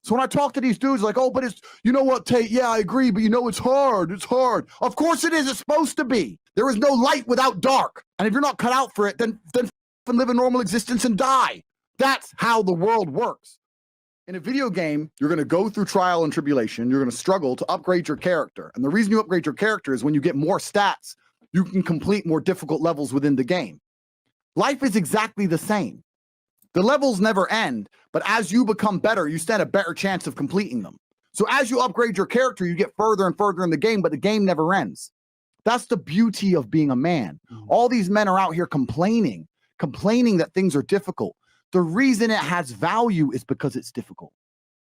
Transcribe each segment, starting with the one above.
So when I talk to these dudes like, oh, but it's, you know what, Tate, yeah, I agree, but you know, it's hard. It's hard. Of course it is. It's supposed to be. There is no light without dark. And if you're not cut out for it, then live a normal existence and die. That's how the world works. In a video game, you're going to go through trial and tribulation. You're going to struggle to upgrade your character. And the reason you upgrade your character is when you get more stats, you can complete more difficult levels within the game. Life is exactly the same. The levels never end, but as you become better, you stand a better chance of completing them. So as you upgrade your character, you get further and further in the game, but the game never ends. That's the beauty of being a man. All these men are out here complaining that things are difficult. The reason it has value is because it's difficult.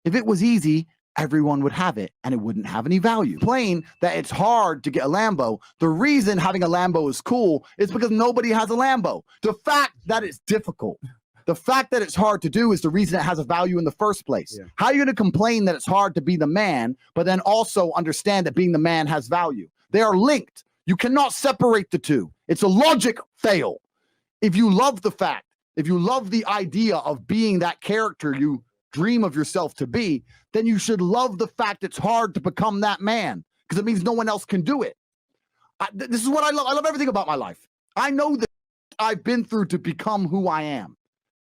If it was easy, everyone would have it and it wouldn't have any value. Plain that it's hard to get a Lambo. The reason having a Lambo is cool is because nobody has a Lambo. The fact that it's difficult, the fact that it's hard to do is the reason it has a value in the first place. Yeah. How are you going to complain that it's hard to be the man, but then also understand that being the man has value? They are linked. You cannot separate the two. It's a logic fail. If you love the fact, if you love the idea of being that character you dream of yourself to be, then you should love the fact it's hard to become that man because it means no one else can do it. This is what I love. I love everything about my life. I know that I've been through to become who I am.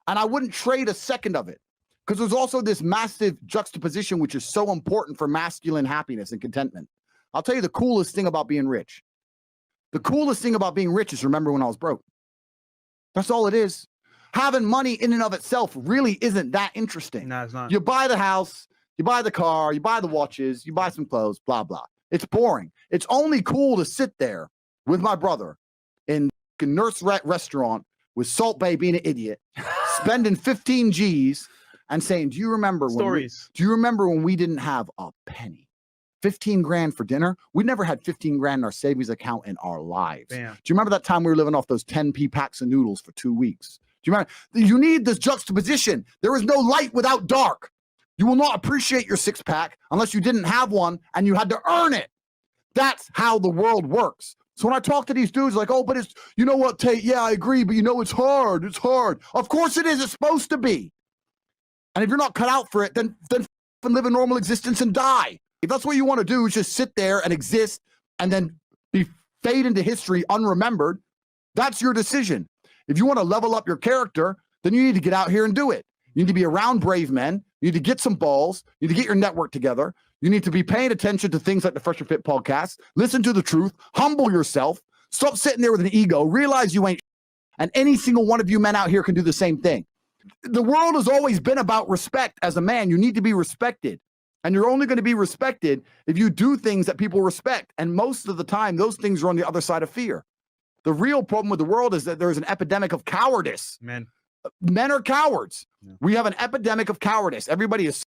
And I wouldn't trade a second of it because there's also this massive juxtaposition, which is so important for masculine happiness and contentment. I'll tell you the coolest thing about being rich. The coolest thing about being rich is remember when I was broke. That's all it is. Having money in and of itself really isn't that interesting. No, it's not. You buy the house, you buy the car, you buy the watches, you buy some clothes, blah, blah. It's boring. It's only cool to sit there with my brother in a Nurse restaurant with Salt Bae being an idiot, spending 15 G's and saying, do you remember when we didn't have a penny? 15 grand for dinner? We never had 15 grand in our savings account in our lives. Damn. Do you remember that time we were living off those 10p packs of noodles for 2 weeks? Do you remember? You need this juxtaposition. There is no light without dark. You will not appreciate your six pack unless you didn't have one and you had to earn it. That's how the world works. So when I talk to these dudes like, oh, but it's, you know what, Tate, yeah, I agree, but you know, it's hard. It's hard. Of course it is. It's supposed to be. And if you're not cut out for it, then live a normal existence and die. If that's what you want to do is just sit there and exist and then fade into history unremembered, that's your decision. If you want to level up your character, then you need to get out here and do it. You need to be around brave men. You need to get some balls. You need to get your network together. You need to be paying attention to things like the Fresh and Fit podcast. Listen to the truth. Humble yourself. Stop sitting there with an ego. Realize you ain't. And any single one of you men out here can do the same thing. The world has always been about respect. As a man, you need to be respected. And you're only going to be respected if you do things that people respect. And most of the time, those things are on the other side of fear. The real problem with the world is that there's an epidemic of cowardice. Men are cowards. Yeah. We have an epidemic of cowardice. Everybody is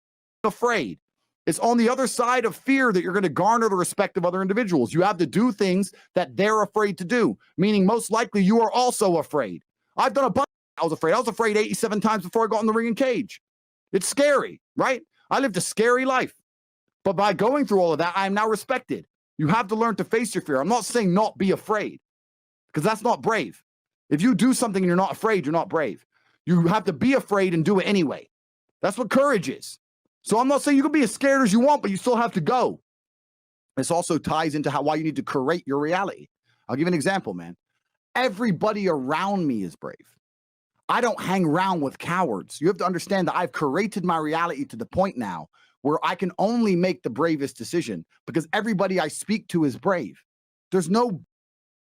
afraid. It's on the other side of fear that you're going to garner the respect of other individuals. You have to do things that they're afraid to do, meaning most likely you are also afraid. I've done a bunch. I was afraid 87 times before I got in the ring and cage. It's scary, right? I lived a scary life. But by going through all of that, I am now respected. You have to learn to face your fear. I'm not saying not be afraid, because that's not brave. If you do something and you're not afraid, you're not brave. You have to be afraid and do it anyway. That's what courage is. So I'm not saying you can be as scared as you want, but you still have to go. This also ties into why you need to curate your reality. I'll give you an example, man. Everybody around me is brave. I don't hang around with cowards. You have to understand that I've curated my reality to the point now where I can only make the bravest decision because everybody I speak to is brave. There's no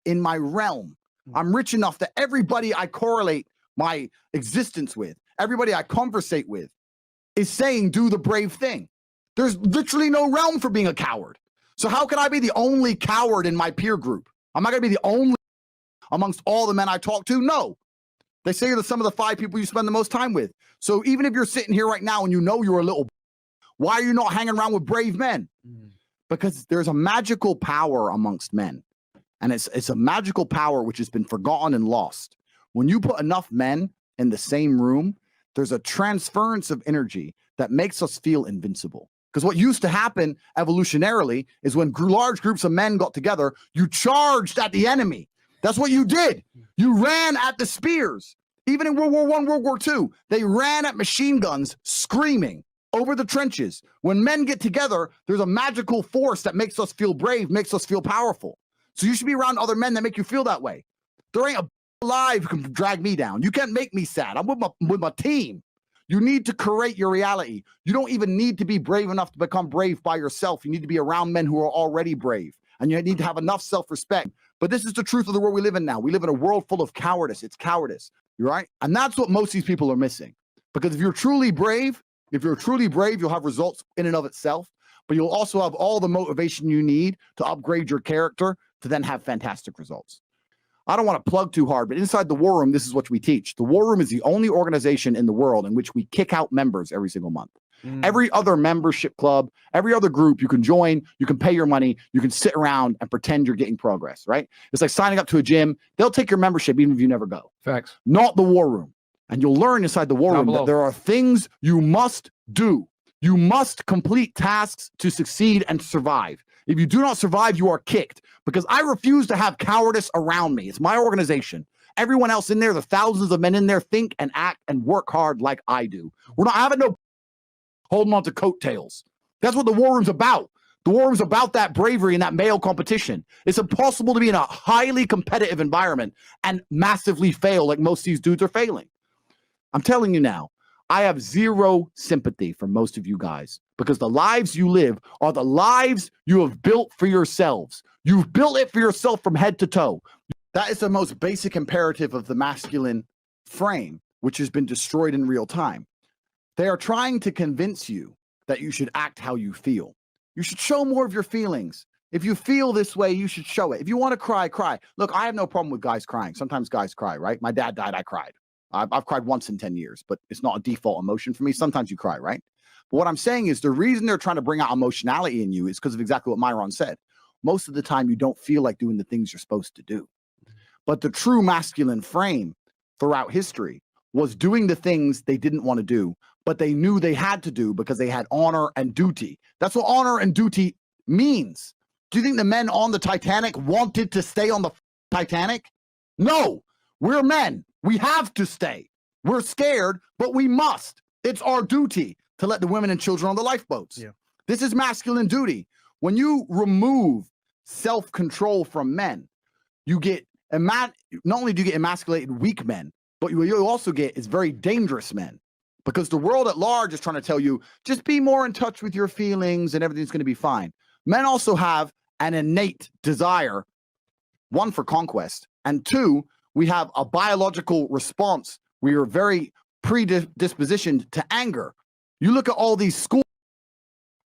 in my realm. I'm rich enough that everybody I correlate my existence with, everybody I conversate with, is saying do the brave thing. There's literally no realm for being a coward. So how can I be the only coward in my peer group? Am I going to be the only amongst all the men I talk to? No. They say you're some of the 5 people you spend the most time with. So even if you're sitting here right now and you know you're a little, why are you not hanging around with brave men? Because there's a magical power amongst men. And it's a magical power which has been forgotten and lost. When you put enough men in the same room, there's a transference of energy that makes us feel invincible. Because what used to happen evolutionarily is when large groups of men got together, you charged at the enemy. That's what you did. You ran at the spears. Even in World War I, World War II, they ran at machine guns screaming, over the trenches. When men get together, there's a magical force that makes us feel brave, makes us feel powerful. So you should be around other men that make you feel that way. There ain't a alive who can drag me down. You can't make me sad. I'm with my team. You need to create your reality. You don't even need to be brave enough to become brave by yourself. You need to be around men who are already brave. And you need to have enough self-respect. But this is the truth of the world we live in now. We live in a world full of cowardice. It's cowardice, right? And that's what most of these people are missing. Because if you're truly brave, you'll have results in and of itself. But you'll also have all the motivation you need to upgrade your character to then have fantastic results. I don't want to plug too hard, but inside the War Room, this is what we teach. The War Room is the only organization in the world in which we kick out members every single month. Every other membership club, every other group you can join, you can pay your money, you can sit around and pretend you're getting progress, right? It's like signing up to a gym. They'll take your membership even if you never go. Facts. Not the War Room. And you'll learn inside the War Room that there are things you must do. You must complete tasks to succeed and survive. If you do not survive, you are kicked. Because I refuse to have cowardice around me. It's my organization. Everyone else in there, the thousands of men in there, think and act and work hard like I do. We're not having no holding on to coattails. That's what the War Room's about. The War Room's about that bravery and that male competition. It's impossible to be in a highly competitive environment and massively fail like most of these dudes are failing. I'm telling you now, I have zero sympathy for most of you guys because the lives you live are the lives you have built for yourselves. You've built it for yourself from head to toe. That is the most basic imperative of the masculine frame, which has been destroyed in real time. They are trying to convince you that you should act how you feel. You should show more of your feelings. If you feel this way, you should show it. If you want to cry, cry. Look, I have no problem with guys crying. Sometimes guys cry, right? My dad died, I cried. I've cried once in 10 years, but it's not a default emotion for me. Sometimes you cry, right? But what I'm saying is the reason they're trying to bring out emotionality in you is because of exactly what Myron said. Most of the time, you don't feel like doing the things you're supposed to do. But the true masculine frame throughout history was doing the things they didn't want to do, but they knew they had to do because they had honor and duty. That's what honor and duty means. Do you think the men on the Titanic wanted to stay on the Titanic? No, we're men. We have to stay. We're scared, but we must. It's our duty to let the women and children on the lifeboats. Yeah. This is masculine duty. When you remove self-control from men, you get not only do you get emasculated weak men, but what you also get is very dangerous men. Because the world at large is trying to tell you, just be more in touch with your feelings and everything's going to be fine. Men also have an innate desire, one, for conquest, and two, we have a biological response. We are very predispositioned to anger. You look at all these schools.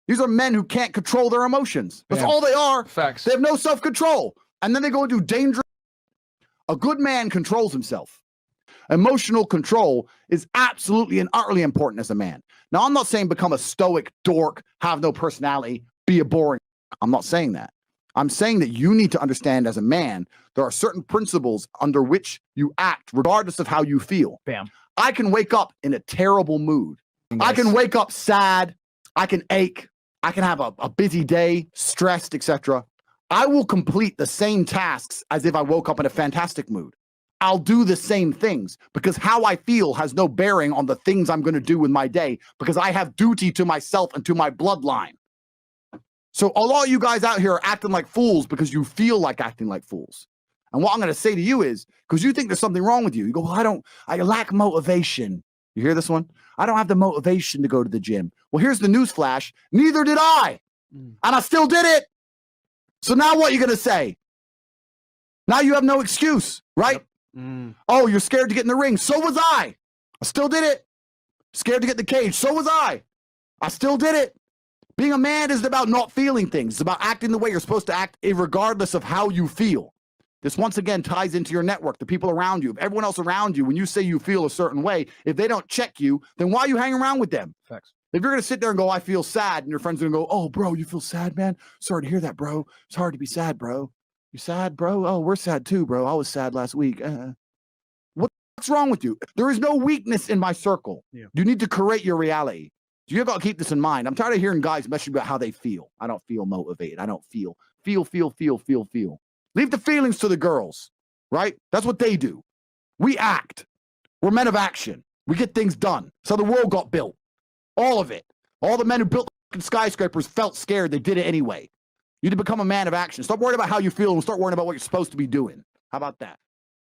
These are men who can't control their emotions. That's all they are. Facts. They have no self-control. And then they go and do dangerous. A good man controls himself. Emotional control is absolutely and utterly important as a man. Now, I'm not saying become a stoic dork, have no personality, be a boring. I'm not saying that. I'm saying that you need to understand as a man, there are certain principles under which you act, regardless of how you feel. Bam. I can wake up in a terrible mood. Nice. I can wake up sad. I can ache. I can have a busy day, stressed, etc. I will complete the same tasks as if I woke up in a fantastic mood. I'll do the same things because how I feel has no bearing on the things I'm going to do with my day because I have duty to myself and to my bloodline. So a lot of you guys out here are acting like fools because you feel like acting like fools. And what I'm going to say to you is, because you think there's something wrong with you, you go, well, I lack motivation. You hear this one? I don't have the motivation to go to the gym. Well, here's the news flash. Neither did I. And I still did it. So now what are you going to say? Now you have no excuse, right? Yep. Oh, you're scared to get in the ring. So was I. I still did it. Scared to get in the cage. So was I. I still did it. Being a man isn't about not feeling things. It's about acting the way you're supposed to act, regardless of how you feel. This once again ties into your network, the people around you. If everyone else around you, when you say you feel a certain way, if they don't check you, then why are you hanging around with them? Facts. If you're going to sit there and go, I feel sad, and your friends are going to go, oh, bro, you feel sad, man? Sorry to hear that, bro. It's hard to be sad, bro. You sad, bro? Oh, we're sad too, bro. I was sad last week. What's wrong with you? There is no weakness in my circle. Yeah. You need to create your reality. You got to keep this in mind. I'm tired of hearing guys messing about how they feel. I don't feel motivated. I don't feel. Feel. Leave the feelings to the girls, right? That's what they do. We act. We're men of action. We get things done. So the world got built. All of it. All the men who built skyscrapers felt scared. They did it anyway. You need to become a man of action. Stop worrying about how you feel and start worrying about what you're supposed to be doing. How about that?